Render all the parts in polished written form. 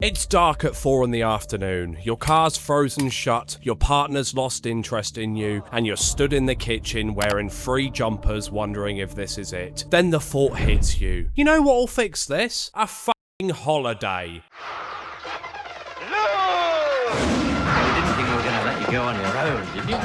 It's dark at 4 in the afternoon, your car's frozen shut, your partner's lost interest in you, and you're stood in the kitchen wearing 3 jumpers wondering if this is it. Then the thought hits you. You know what'll fix this? A f***ing holiday. You didn't think we were going to let you go on your own, did you?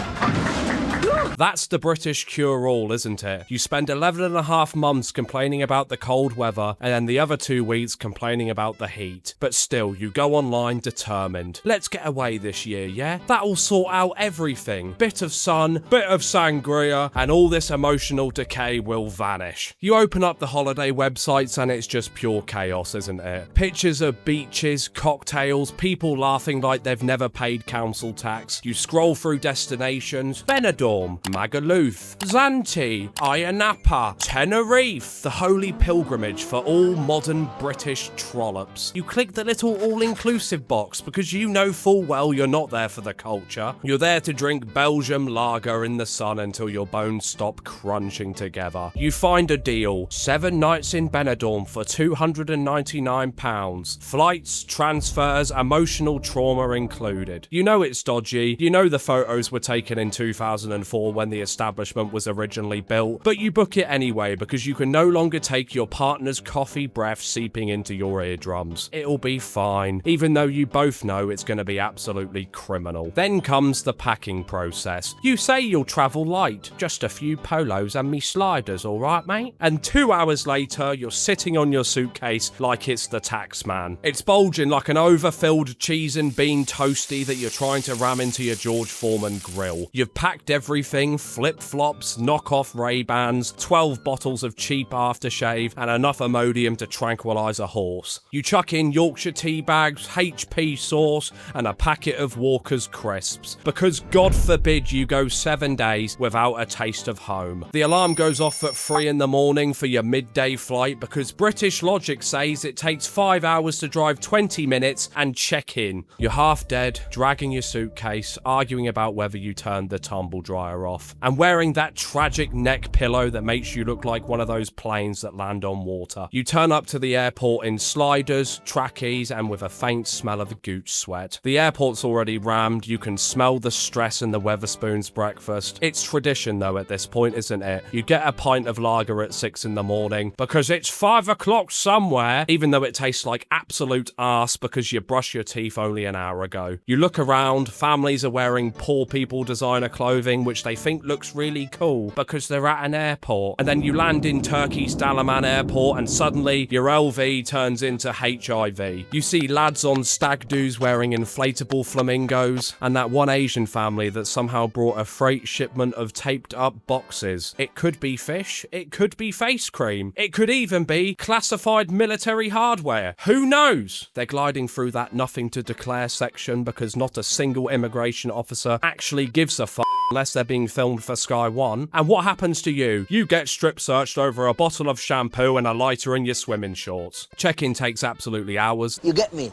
That's the British cure-all, isn't it? You spend 11.5 months complaining about the cold weather, and then the other 2 weeks complaining about the heat. But still, you go online determined. Let's get away this year, yeah? That'll sort out everything. Bit of sun, bit of sangria, and all this emotional decay will vanish. You open up the holiday websites and it's just pure chaos, isn't it? Pictures of beaches, cocktails, people laughing like they've never paid council tax. You scroll through destinations, Benidorm, Magaluf, Zante, Ayia Napa, Tenerife, the holy pilgrimage for all modern British trollops. You click the little all-inclusive box because you know full well you're not there for the culture. You're there to drink Belgium lager in the sun until your bones stop crunching together. You find a deal, 7 nights in Benidorm for £299. Flights, transfers, emotional trauma included. You know it's dodgy, you know the photos were taken in 2004 when the establishment was originally built, but you book it anyway because you can no longer take your partner's coffee breath seeping into your eardrums. It'll be fine, even though you both know it's going to be absolutely criminal. Then comes the packing process. You say you'll travel light, just a few polos and me sliders, alright mate? And 2 hours later, you're sitting on your suitcase like it's the tax man. It's bulging like an overfilled cheese and bean toasty that you're trying to ram into your George Foreman grill. You've packed everything, flip-flops, knockoff Ray-Bans, 12 bottles of cheap aftershave, and enough Imodium to tranquilize a horse. You chuck in Yorkshire tea bags, HP sauce, and a packet of Walker's crisps, because God forbid you go 7 days without a taste of home. The alarm goes off at 3 in the morning for your midday flight because British logic says it takes 5 hours to drive 20 minutes and check in. You're half dead, dragging your suitcase, arguing about whether you turned the tumble dryer off, and wearing that tragic neck pillow that makes you look like one of those planes that land on water. You turn up to the airport in sliders, trackies, and with a faint smell of gooch sweat. The airport's already rammed, you can smell the stress in the Weatherspoons breakfast. It's tradition though at this point, isn't it? You get a pint of lager at 6 in the morning because it's 5 o'clock somewhere, even though it tastes like absolute arse because you brushed your teeth only an hour ago. You look around, families are wearing poor people designer clothing which they think looks really cool because they're at an airport, and then you land in Turkey's Dalaman airport and suddenly your LV turns into HIV. You see lads on stag doos wearing inflatable flamingos, and that one Asian family that somehow brought a freight shipment of taped up boxes. It could be fish, it could be face cream, it could even be classified military hardware. Who knows? They're gliding through that nothing to declare section because not a single immigration officer actually gives a fuck unless they're being filmed for Sky One. And what happens to you? You get strip searched over a bottle of shampoo and a lighter in your swimming shorts. Check-in takes absolutely hours. You get me?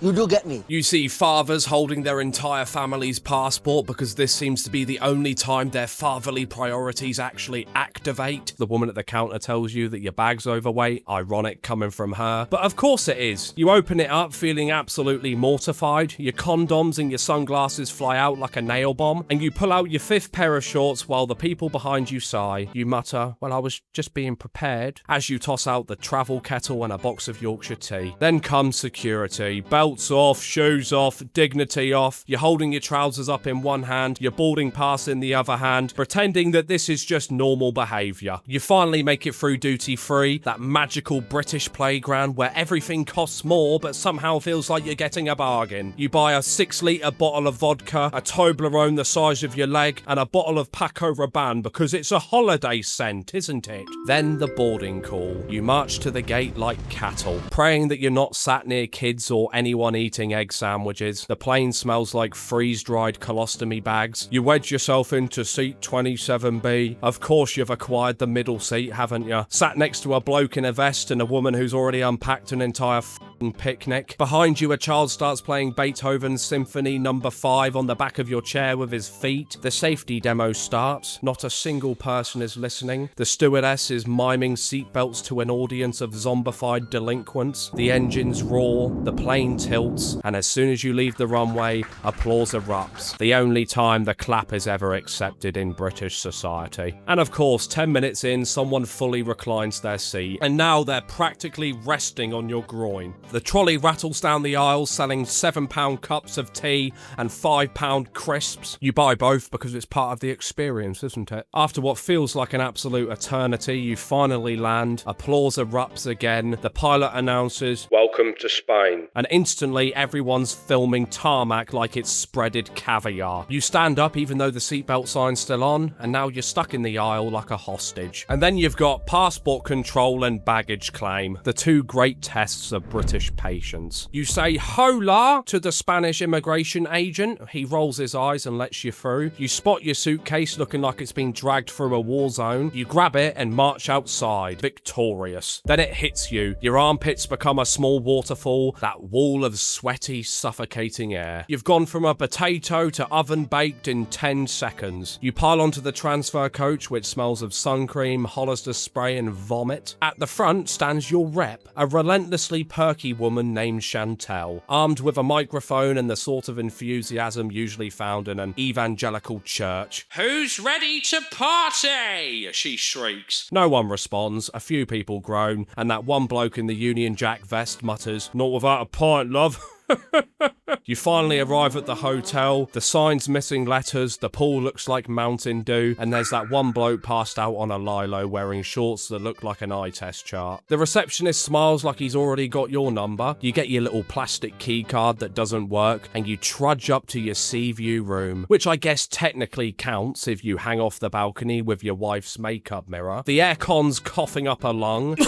You do get me. You see fathers holding their entire family's passport because this seems to be the only time their fatherly priorities actually activate. The woman at the counter tells you that your bag's overweight. Ironic coming from her. But of course it is. You open it up feeling absolutely mortified. Your condoms and your sunglasses fly out like a nail bomb. And you pull out your 5th pair of shorts while the people behind you sigh. You mutter, well, I was just being prepared, as you toss out the travel kettle and a box of Yorkshire tea. Then comes security. Belts off, shoes off, dignity off. You're holding your trousers up in one hand, your boarding pass in the other hand, pretending that this is just normal behaviour. You finally make it through duty free, that magical British playground where everything costs more but somehow feels like you're getting a bargain. You buy a 6-litre bottle of vodka, a Toblerone the size of your leg, and a bottle of Paco Rabanne because it's a holiday scent, isn't it? Then the boarding call. You march to the gate like cattle, praying that you're not sat near kids or anyone eating egg sandwiches. The plane smells like freeze-dried colostomy bags. You wedge yourself into seat 27B. Of course you've acquired the middle seat, haven't you? Sat next to a bloke in a vest and a woman who's already unpacked an entire picnic. Behind you, a child starts playing Beethoven's Symphony No. 5 on the back of your chair with his feet. The safety demo starts. Not a single person is listening. The stewardess is miming seatbelts to an audience of zombified delinquents. The engines roar. The plane tilts, and as soon as you leave the runway, applause erupts. The only time the clap is ever accepted in British society. And of course, 10 minutes in, someone fully reclines their seat, and now they're practically resting on your groin. The trolley rattles down the aisle selling £7 cups of tea and £5 crisps. You buy both because it's part of the experience, isn't it? After what feels like an absolute eternity, you finally land, applause erupts again, the pilot announces, "Welcome to Spain," and instantly everyone's filming tarmac like it's spreaded caviar. You stand up even though the seatbelt sign's still on, and now you're stuck in the aisle like a hostage. And then you've got passport control and baggage claim, the two great tests of British patience. You say "Hola" to the Spanish immigration agent. He rolls his eyes and lets you through. You spot your suitcase looking like it's been dragged through a war zone. You grab it and march outside, victorious. Then it hits you. Your armpits become a small waterfall, that wall of sweaty, suffocating air. You've gone from a potato to oven baked in 10 seconds. You pile onto the transfer coach, which smells of sun cream, Hollister spray and vomit. At the front stands your rep, a relentlessly perky woman named Chantel, armed with a microphone and the sort of enthusiasm usually found in an evangelical church. "Who's ready to party?" she shrieks. No one responds, a few people groan, and that one bloke in the Union Jack vest mutters, "Not without a pint, love." You finally arrive at the hotel, the sign's missing letters, the pool looks like Mountain Dew, and there's that one bloke passed out on a lilo wearing shorts that look like an eye test chart. The receptionist smiles like he's already got your number. You get your little plastic key card that doesn't work, and you trudge up to your sea view room, which I guess technically counts if you hang off the balcony with your wife's makeup mirror. The aircon's coughing up a lung.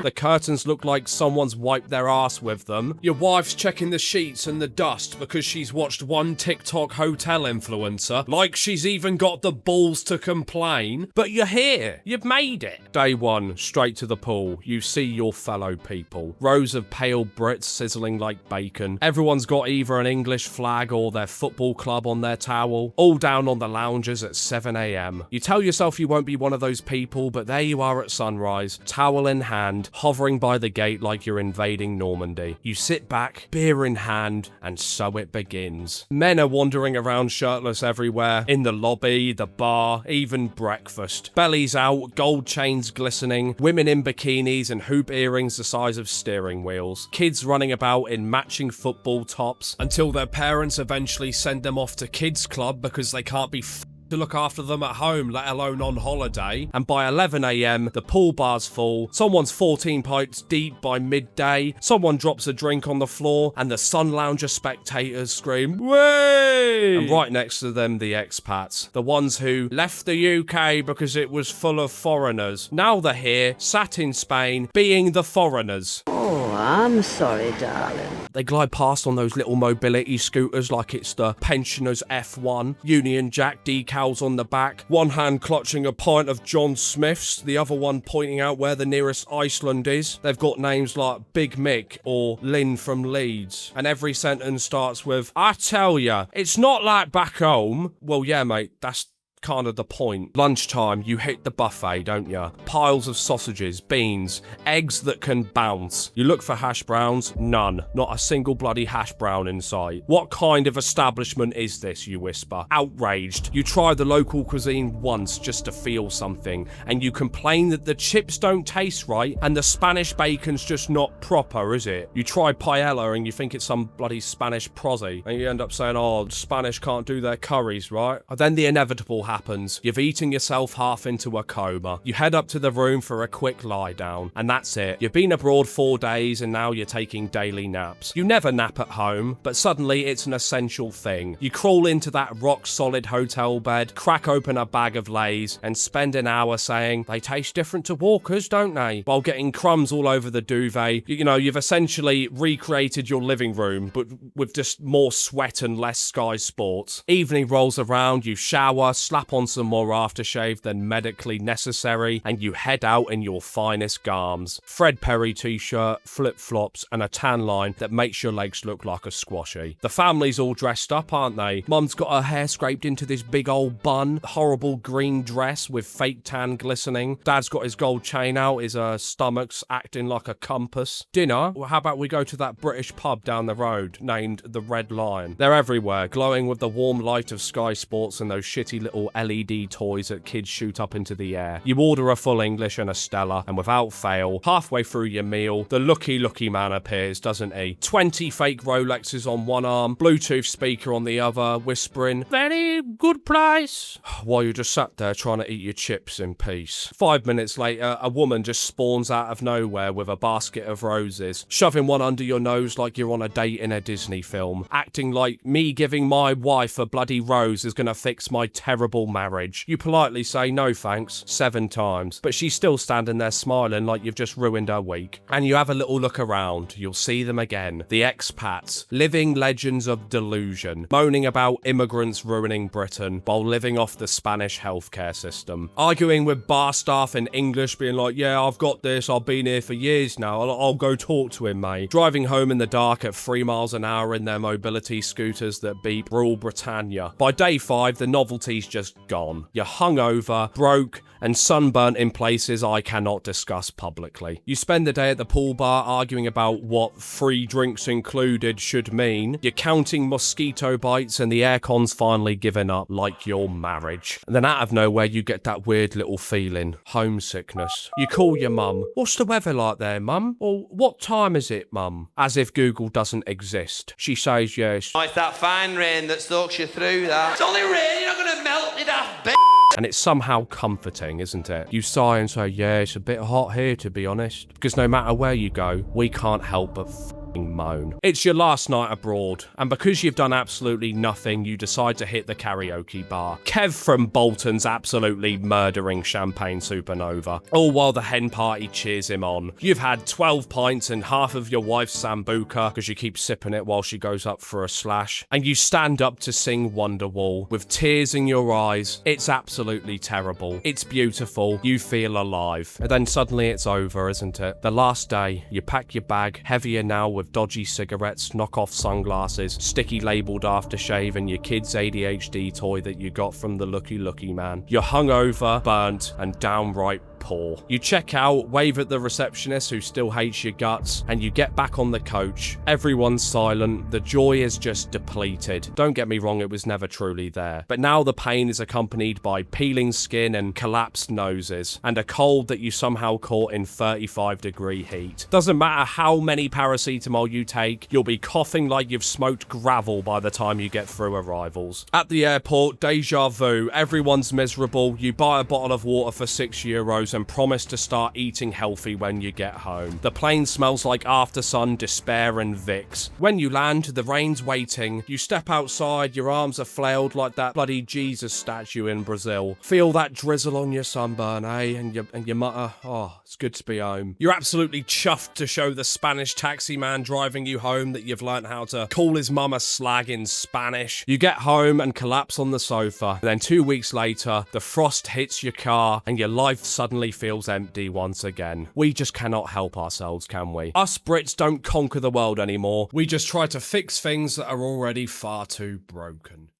The curtains look like someone's wiped their ass with them. Your wife's checking the sheets and the dust because she's watched one TikTok hotel influencer. Like she's even got the balls to complain. But you're here. You've made it. Day one, straight to the pool. You see your fellow people. Rows of pale Brits sizzling like bacon. Everyone's got either an English flag or their football club on their towel. All down on the lounges at 7 a.m. You tell yourself you won't be one of those people, but there you are at sunrise, towel in hand, hovering by the gate like you're invading Normandy. You sit back, beer in hand, and so it begins. Men are wandering around shirtless everywhere, in the lobby, the bar, even breakfast. Bellies out, gold chains glistening, women in bikinis and hoop earrings the size of steering wheels. Kids running about in matching football tops, until their parents eventually send them off to kids club because they can't be to look after them at home, let alone on holiday. And by 11 a.m, the pool bar's full, someone's 14 pints deep by midday, someone drops a drink on the floor, and the Sun Lounger spectators scream, "Way!" And right next to them, the expats, the ones who left the UK because it was full of foreigners. Now they're here, sat in Spain, being the foreigners. Oh, I'm sorry, darling. They glide past on those little mobility scooters like it's the pensioners F1, Union Jack decals on the back, one hand clutching a pint of John Smith's, the other one pointing out where the nearest Iceland is. They've got names like Big Mick or Lynn from Leeds, and every sentence starts with, "I tell ya, it's not like back home." Well, yeah, mate, that's kind of the point. Lunchtime, you hit the buffet, don't ya? Piles of sausages, beans, eggs that can bounce. You look for hash browns, none. Not a single bloody hash brown in sight. What kind of establishment is this, you whisper, outraged. You try the local cuisine once just to feel something, and you complain that the chips don't taste right, and the Spanish bacon's just not proper, is it? You try paella and you think it's some bloody Spanish prosy, and you end up saying, "Oh, Spanish can't do their curries, right?" And then the inevitable happens. You've eaten yourself half into a coma. You head up to the room for a quick lie down, and that's it. You've been abroad 4 days and now you're taking daily naps. You never nap at home, but suddenly it's an essential thing. You crawl into that rock solid hotel bed, crack open a bag of Lays, and spend an hour saying, "They taste different to Walkers, don't they?" While getting crumbs all over the duvet. You know, you've essentially recreated your living room, but with just more sweat and less Sky Sports. Evening rolls around, you shower, slap slap on some more aftershave than medically necessary, and you head out in your finest garms. Fred Perry t-shirt, flip-flops, and a tan line that makes your legs look like a squashy. The family's all dressed up, aren't they? Mum's got her hair scraped into this big old bun, horrible green dress with fake tan glistening. Dad's got his gold chain out, his stomach's acting like a compass. Dinner? Well, how about we go to that British pub down the road named the Red Lion? They're everywhere, glowing with the warm light of Sky Sports and those shitty little LED toys that kids shoot up into the air. You order a full English and a Stella, and without fail, halfway through your meal, the lucky man appears, doesn't he? 20 fake Rolexes on one arm, Bluetooth speaker on the other, whispering, "Very good price," while you just sat there trying to eat your chips in peace. 5 minutes later, a woman just spawns out of nowhere with a basket of roses, shoving one under your nose like you're on a date in a Disney film, acting like me giving my wife a bloody rose is gonna fix my terrible marriage. You politely say no thanks 7 times, but she's still standing there smiling like you've just ruined her week. And you have a little look around, you'll see them again, the expats, living legends of delusion, moaning about immigrants ruining Britain while living off the Spanish healthcare system, arguing with bar staff in English, being like, "Yeah, I've got this, I've been here for years now, I'll go talk to him, mate." Driving home in the dark at 3 miles an hour in their mobility scooters that beep Rule Britannia. By day 5, the novelty's just gone. You're hungover, broke, and sunburnt in places I cannot discuss publicly. You spend the day at the pool bar arguing about what free drinks included should mean. You're counting mosquito bites and the aircon's finally given up, like your marriage. And then out of nowhere you get that weird little feeling, homesickness. You call your mum. "What's the weather like there, mum?" Or, "What time is it, mum?" As if Google doesn't exist. She says yes. Oh, it's that fine rain that soaks you through that. It's only rain, you're not gonna melt it off, bitch. And it's somehow comforting, isn't it? You sigh and say, "Yeah, it's a bit hot here, to be honest." Because no matter where you go, we can't help but moan. It's your last night abroad, and because you've done absolutely nothing, you decide to hit the karaoke bar. Kev from Bolton's absolutely murdering Champagne Supernova, all while the hen party cheers him on. You've had 12 pints and half of your wife's Sambuca, because you keep sipping it while she goes up for a slash, and you stand up to sing Wonderwall with tears in your eyes. It's absolutely terrible. It's beautiful. You feel alive. And then suddenly it's over, isn't it? The last day, you pack your bag, heavier now with dodgy cigarettes, knockoff sunglasses, sticky labelled aftershave, and your kid's ADHD toy that you got from the lucky man. You're hungover, burnt, and downright poor. You check out, wave at the receptionist who still hates your guts, and you get back on the coach. Everyone's silent, the joy is just depleted. Don't get me wrong, it was never truly there. But now the pain is accompanied by peeling skin and collapsed noses, and a cold that you somehow caught in 35-degree heat. Doesn't matter how many paracetamol you take, you'll be coughing like you've smoked gravel by the time you get through arrivals. At the airport, deja vu, everyone's miserable, you buy a bottle of water for €6 and promise to start eating healthy when you get home. The plane smells like after sun, despair and Vicks. When you land, the rain's waiting. You step outside, your arms are flailed like that bloody Jesus statue in Brazil. Feel that drizzle on your sunburn, eh? And you mutter, "Oh, it's good to be home." You're absolutely chuffed to show the Spanish taxi man driving you home that you've learnt how to call his mum a slag in Spanish. You get home and collapse on the sofa. And then 2 weeks later, the frost hits your car and your life suddenly feels empty once again. We just cannot help ourselves, can we? Us Brits don't conquer the world anymore. We just try to fix things that are already far too broken.